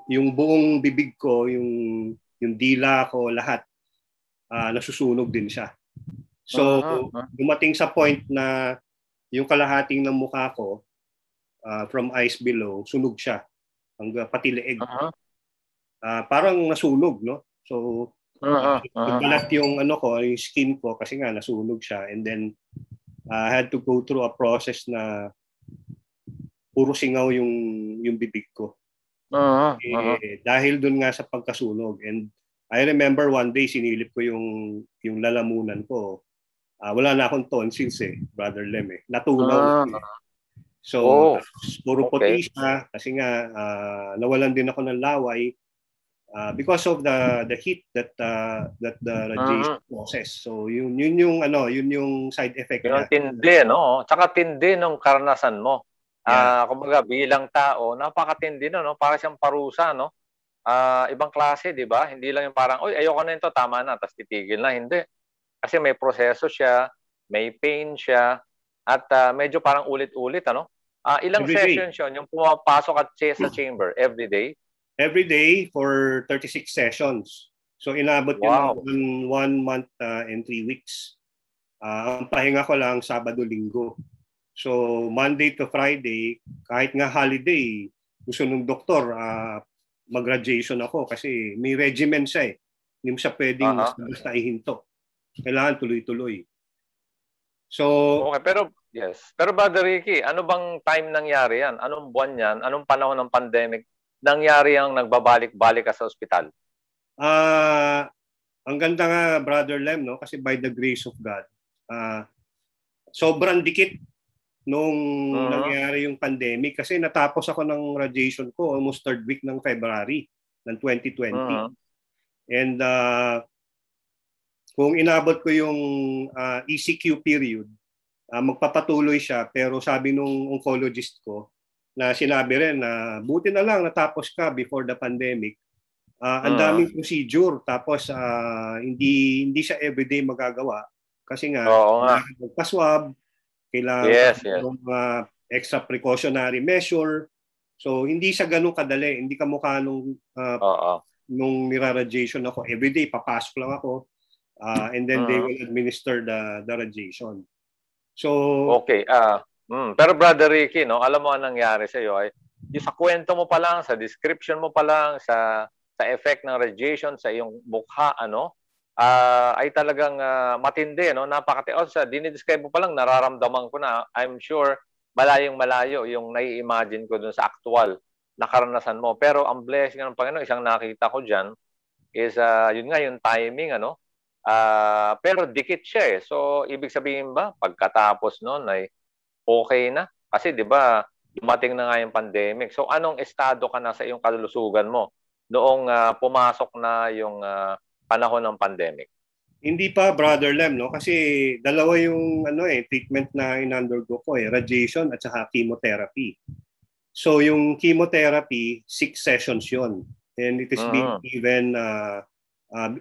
yung buong bibig ko, yung dila ko, lahat nasusunog din siya. So dumating sa point na yung kalahating ng mukha ko from eyes below, sunog siya hanggang pati leeg. Parang nasunog, no? So Nagbalat yung yung skin ko kasi nga nasunog siya, and then I had to go through a process na puro singaw yung bibig ko. Dahil dun nga sa pagkasunog. And I remember one day sinilip ko yung lalamunan ko. Wala na akong tonsils Brother Lem Natunaw na. So, puro puti siya kasi nga nawalan din ako ng laway because of the heat that the radiation causes. So, yun yung side effect niya. Yung tindi, no? Tsaka tindi nung karanasan mo. Kumbaga bilang tao, napakatindi no? Para siyang parusa, no? Ibang klase, di ba? Hindi lang yung parang, oy, ayoko na ito, tama na, tapos titigil na. Hindi. Kasi may proseso siya, may pain siya, at medyo parang ulit-ulit, ano? Ilang sessions yun? Yung pumapasok at sa chamber every day? Every day for 36 sessions. So inabot yun ng 1 month and 3 weeks. Ang pahinga ko lang Sabado-Linggo. So Monday to Friday, kahit nga holiday, gusto ng doktor, mag-radiation ako kasi may regimen siya Hindi mo siya pwedeng basta ihinto. Kailangan tuloy-tuloy. So, okay, pero Brother Ricky, ano bang time nangyari yan? Anong buwan yan? Anong panahon ng pandemic nangyari ang nagbabalik-balik ka sa ospital? Ang ganda nga, Brother Lem, no? Kasi by the grace of God, sobrang dikit nung nangyari yung pandemic kasi natapos ako ng radiation ko almost 3rd week ng February ng 2020. And kung inabot ko yung ECQ period, magpapatuloy siya, pero sabi nung oncologist ko na sinabi rin na buti na lang natapos ka before the pandemic. Ang daming procedure, tapos hindi siya everyday magagawa kasi nga kailangan magpa-swab, kailangan ng extra precautionary measure. So hindi siya ganun kadali, hindi kamukha nung niraradiation ako. Everyday papasok lang ako. And then they will administer the radiation. So okay. Pero Brother Ricky, no, alam mo ang nangyari sa iyo ay yung sa kwento mo pa lang, sa description mo pa lang, sa effect ng radiation sa iyong mukha, ay talagang matindi, no? Sa dinidescribe mo pa lang, nararamdaman ko na, I'm sure malayong-malayo yung nai-imagine ko dun sa actual na karanasan mo. Pero ang blessing ng Panginoon, isang nakita ko diyan is yun nga yung timing, pero dikit siya So, ibig sabihin ba, pagkatapos noon ay okay na? Kasi di ba, dumating na nga yung pandemic. So, anong estado ka na sa iyong kalusugan mo noong pumasok na yung panahon ng pandemic? Hindi pa, Brother Lem, no? Kasi dalawa yung treatment na in-undergo ko radiation at saka chemotherapy. So, yung chemotherapy, 6 sessions yon. And it is being given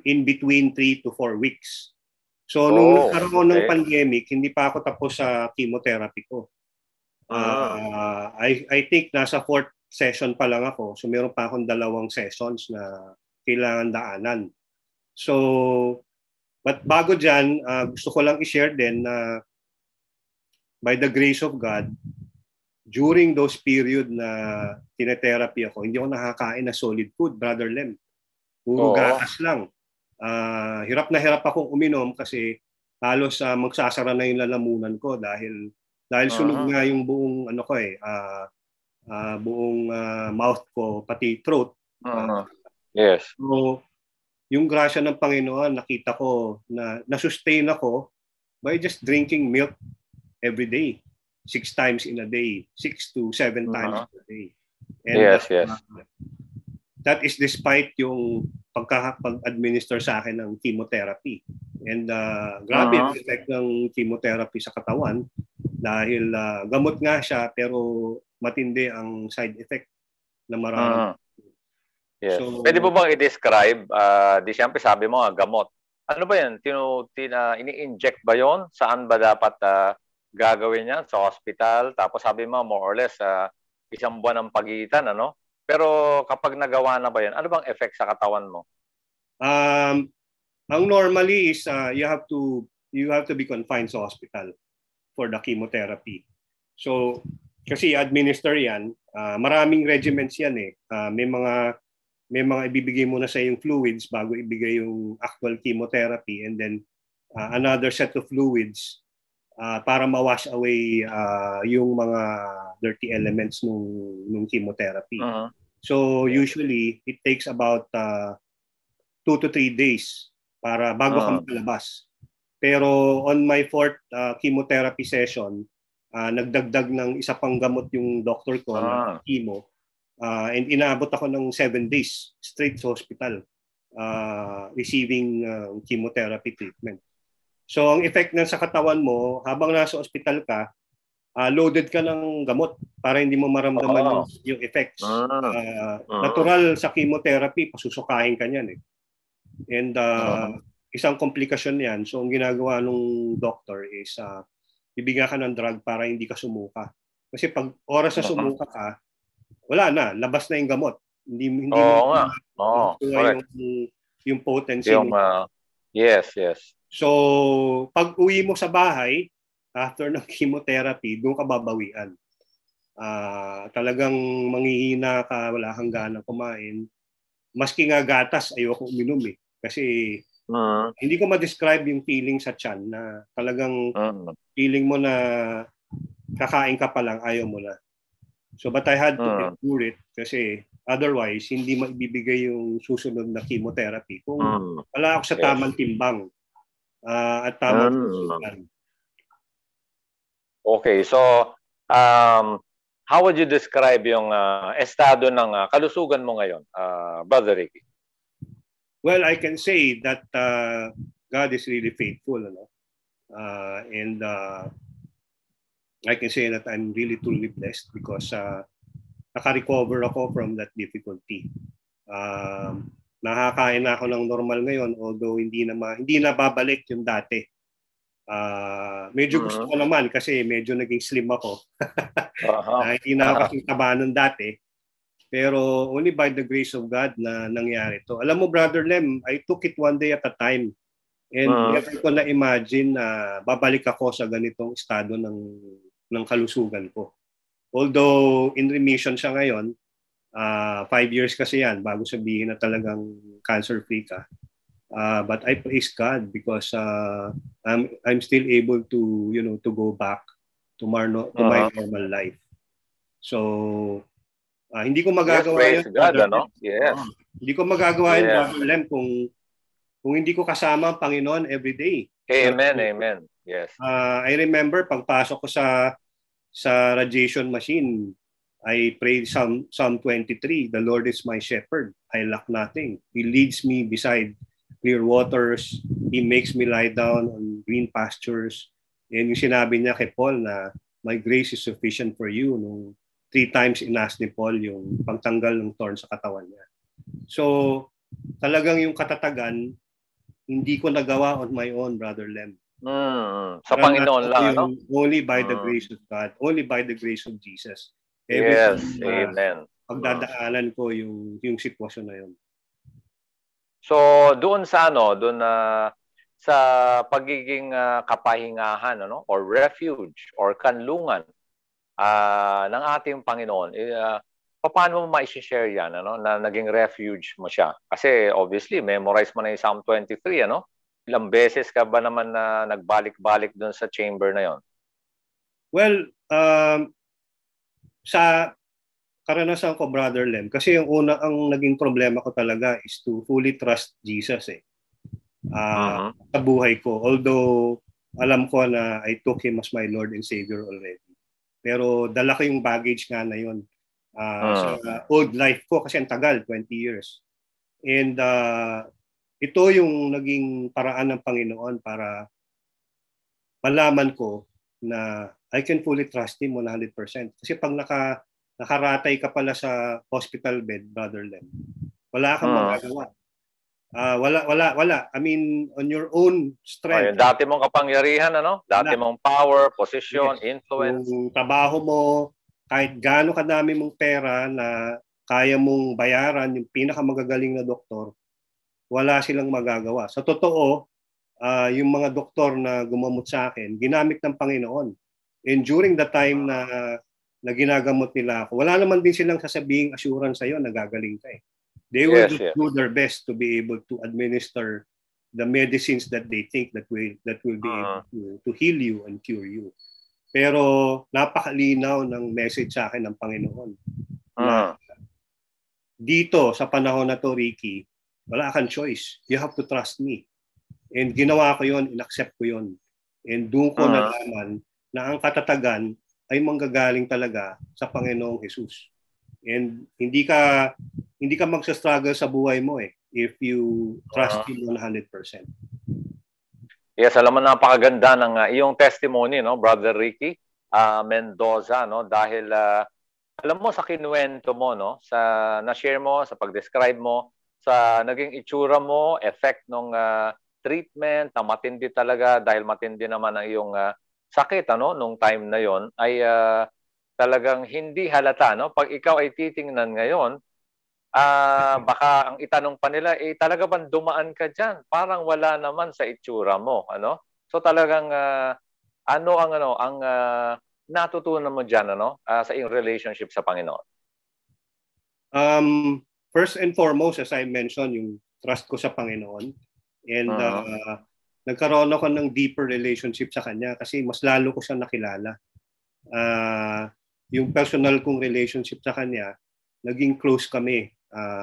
in between 3 to 4 weeks. So, nung nagkaroon ng pandemic, hindi pa ako tapos sa chemotherapy ko. I think nasa 4th session pa lang ako. So, meron pa akong 2 sessions na kailangan daanan. So, but bago dyan, gusto ko lang i-share din na by the grace of God, during those period na tinetherapy ako, hindi ako nakakain na solid food, Brother Lem. Puro gatas lang. Hirap na hirap akong uminom kasi halos magsasara na yung lalamunan ko dahil sunog nga yung buong buong mouth ko pati throat. Yes. So yung grasya ng Panginoon, nakita ko na na-sustain ako by just drinking milk every day. 6 times in a day. 6 to 7 times a day. And yes. That is despite yung pag-administer sa akin ng chemotherapy. And grabe yung effect ng chemotherapy sa katawan dahil gamot nga siya pero matindi ang side effect na marami. Yes. So, pwede mo bang i-describe, siyempre sabi mo gamot. Ano ba yan? Ini-inject ba yon? Saan ba dapat gagawin yan? Sa hospital? Tapos sabi mo more or less 1 buwan ang pagitan, Pero kapag nagawa na ba yan, ano bang effect sa katawan mo? Ang normally is you have to be confined sa hospital for the chemotherapy. So kasi administer yan, maraming regimens yan May may mga ibibigay muna sa yung fluids bago ibigay yung actual chemotherapy, and then another set of fluids para ma-wash away yung mga dirty elements nung chemotherapy. So usually it takes about 2 to 3 days para bago ka makalabas. Pero on my 4th chemotherapy session, nagdagdag ng isa pang gamot yung doctor ko na chemo. And inaabot ako ng 7 days straight sa hospital receiving chemotherapy treatment. So ang effect sa katawan mo, habang nasa hospital ka, loaded ka ng gamot para hindi mo maramdaman yung effects. Natural sa chemotherapy, pasusukahin ka niyan eh. And isang komplikasyon yan. So ang ginagawa ng doctor is ibigyan ka ng drug para hindi ka sumuka. Kasi pag oras na sumuka ka, wala na, labas na yung gamot. Hindi yung potency. Yes. So, pag uwi mo sa bahay, after ng chemotherapy, doon ka babawian. Talagang manghihina ka, wala kang gana kumain. Maski nga gatas, ayoko uminom eh. Kasi hindi ko ma-describe yung feeling sa tiyan na talagang feeling mo na kakain ka pa lang, ayaw mo na. So, but I had to endure it kasi otherwise, hindi maibibigay yung susunod na chemotherapy kung wala ako sa tamang timbang at tamang susunod. Okay, so how would you describe yung estado ng kalusugan mo ngayon, Brother Ricky? Well, I can say that God is really faithful, and I can say that I'm really truly blessed because naka-recover ako from that difficulty. Nakakain na ako ng normal ngayon, although hindi na babalik yung dati. Medyo gusto ko naman kasi medyo naging slim ako. Hindi na ako kasing taba nung dati. Pero only by the grace of God na nangyari to. Alam mo, Brother Lem, I took it one day at a time. And never ko na imagine na babalik ako sa ganitong estado ng kalusugan ko. Although in remission siya ngayon, 5 years kasi yan bago sabihin na talagang cancer-free ka. But I praise God because I'm still able to go back to my normal life. So hindi ko magagawa yun. God, yes. Hindi ko magagawa yun, Brother Lem, kung hindi ko kasama ang Panginoon every day. Amen. Yes. I remember pagpasok ko sa radiation machine, I prayed Psalm 23, "The Lord is my shepherd, I lack nothing. He leads me beside clear waters. He makes me lie down on green pastures." And yung sinabi niya kay Paul na, "My grace is sufficient for you." Nung 3 times inask ni Paul yung pagtanggal ng thorn sa katawan niya. So, talagang yung katatagan, hindi ko nagawa on my own, Brother Lem. Sa Panginoon lang, no? Only by the grace of God. Only by the grace of Jesus. Amen. Pagdadaanan ko yung sitwasyon na yun. So, doon sa sa pagiging kapahingahan, or refuge or kanlungan ng ating Panginoon, paano mo ma-share yan, na naging refuge mo siya? Kasi obviously, memorize mo na yung Psalm 23, Ilang beses ka ba naman na nagbalik-balik doon sa chamber na yon? Well, sa karanasan ko, Brother Lem, kasi ang naging problema ko talaga is to fully trust Jesus sa buhay ko. Although, alam ko na I took Him as my Lord and Savior already. Pero dala ko yung baggage nga na yun sa old life ko kasi ang tagal, 20 years. And ito yung naging paraan ng Panginoon para malaman ko na I can fully trust Him 100%. Kasi pag nakaratay ka pala sa hospital bed, Brother Lem, wala kang magagawa. Wala. I mean, on your own strength. Dati mong kapangyarihan, Dati mong power, position, influence. Yung trabaho mo, kahit gaano kadami mong pera na kaya mong bayaran yung pinakamagagaling na doktor, wala silang magagawa. Sa totoo, yung mga doktor na gumamot sa akin, ginamit ng Panginoon. And during the time na ginagamot nila ako, wala naman din silang sasabing assurance sa'yo na gagaling ka eh. They will do their best to be able to administer the medicines that they think that will be able to heal you and cure you. Pero napakalinaw ng message sa akin ng Panginoon. Na dito sa panahon na to, Ricky, wala kang choice. You have to trust me. And ginawa ko yon, inaccept ko yon. And doon ko nalaman na ang katatagan ay manggagaling talaga sa Panginoong Jesus. And hindi ka magsa-struggle sa buhay mo if you trust Him 100%. Yes, alam mo, napakaganda ng iyong testimony, no, Brother Ricky Mendoza, no, dahil alam mo sa kinuwento mo, no, sa na-share mo, sa pag-describe mo, sa naging itsura mo, effect ng treatment, na matindi talaga dahil matindi naman ang iyong sakit, ano, nung time na yon, ay talagang hindi halata, no? Pag ikaw ay titingnan ngayon, baka ang itanong pa nila, talaga bang dumaan ka dyan? Parang wala naman sa itsura mo, ano? So talagang ano ang natutunan mo dyan, ano, sa iyong relationship sa Panginoon? First and foremost, as I mentioned, yung trust ko sa Panginoon. And nagkaroon ako ng deeper relationship sa Kanya kasi mas lalo ko siya nakilala. Yung personal kong relationship sa Kanya, naging close kami.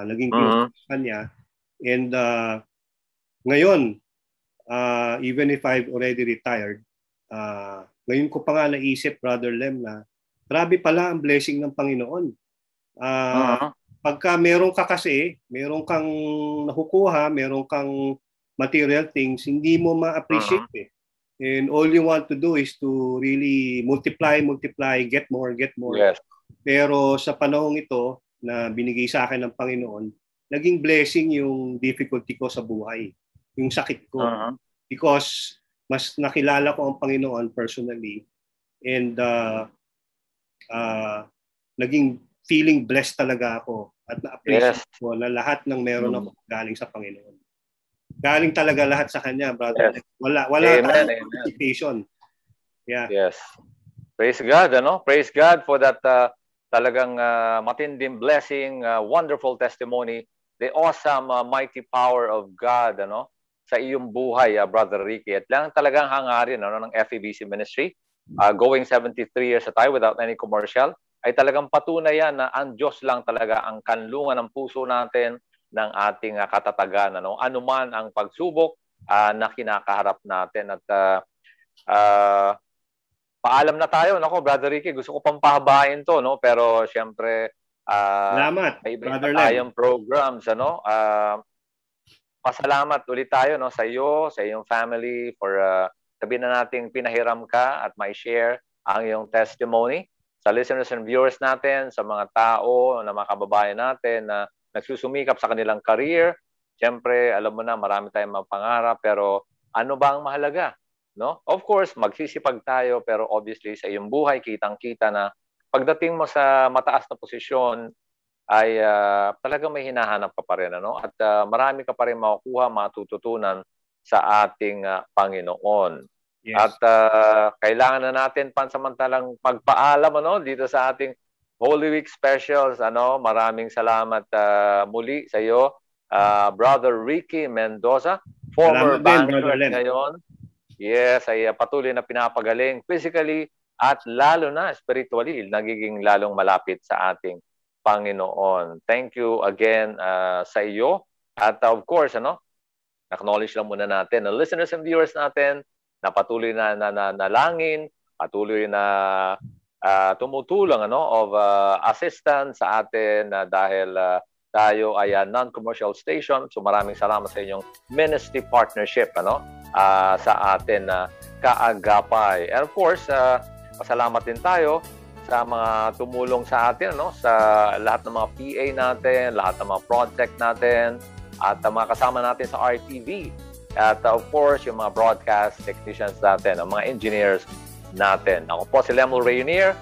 Naging close sa Kanya. And ngayon, even if I've already retired, ngayon ko pa nga naisip, Brother Lem, na grabe pala ang blessing ng Panginoon. Pagka meron ka kasi, meron kang nakukuha, meron kang material things, hindi mo ma-appreciate And all you want to do is to really multiply, get more. Yes. Pero sa panahong ito na binigay sa akin ng Panginoon, naging blessing yung difficulty ko sa buhay, yung sakit ko. Because mas nakilala ko ang Panginoon personally and naging feeling blessed talaga ako at na-appreciate ko na lahat ng meron ako galing sa Panginoon. Galing talaga lahat sa Kanya, brother. Yes. Wala participation. Yeah. Yes. Praise God, ano? Praise God for that talagang matinding blessing, wonderful testimony, the awesome, mighty power of God, ano? Sa iyong buhay, Brother Ricky. At lang talagang hangarin, ano, ng FEBC Ministry, going 73 years at tayo without any commercial, ay talagang patunay yan na ang Diyos lang talaga ang kanlungan ng puso natin, ng ating katatagan, ano man ang pagsubok na kinakaharap natin. At paalam na tayo, nako, Brother Ricky, gusto ko pang pahabain to, no, pero syempre salamat, may iba tayong programs, ano. Pasalamat ulit tayo, no, sa iyo, sa iyong family for sabihin na nating pinahiram ka at may share ang iyong testimony sa listeners and viewers natin, sa mga tao na mga kababayan natin na nagsusumikap sa kanilang career. Siyempre, alam mo na, marami tayong mga pangarap, pero ano ba ang mahalaga? No? Of course, magsisipag tayo, pero obviously sa iyong buhay, kitang-kita na pagdating mo sa mataas na posisyon, ay talagang may hinahanap ka pa rin. Ano? At marami ka pa rin makukuha, matututunan sa ating Panginoon. Yes. At kailangan na natin pansamantalang pagpaalam, ano, dito sa ating Holy Week specials, ano, maraming salamat muli sa iyo, Brother Ricky Mendoza, former banker ngayon. Yes, ay patuloy na pinapagaling physically at lalo na spiritually, nagiging lalong malapit sa ating Panginoon. Thank you again sa iyo. At of course, ano, acknowledge lang muna natin ang listeners and viewers natin na patuloy na nalangin, patuloy na tumutulong, ano, of assistance sa atin dahil tayo ay non-commercial station. So maraming salamat sa inyong ministry partnership, ano, sa atin na kaagapay. And of course, pasalamat din tayo sa mga tumulong sa atin, ano, sa lahat ng mga PA natin, lahat ng mga project natin, at mga kasama natin sa RTV. At of course, yung mga broadcast technicians natin, ang mga engineers natin. Ako po si Lemuel Rainier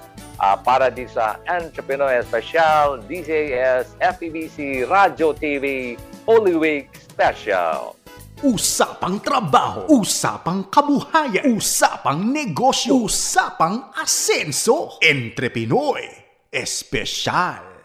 para di sa Entrepreneur Special, DZAS, FEBC, Radyo TV, Holy Week Special. Usapang trabaho, usapang kabuhayan, usapang negosyo, usapang asenso. Entrepreneur Special.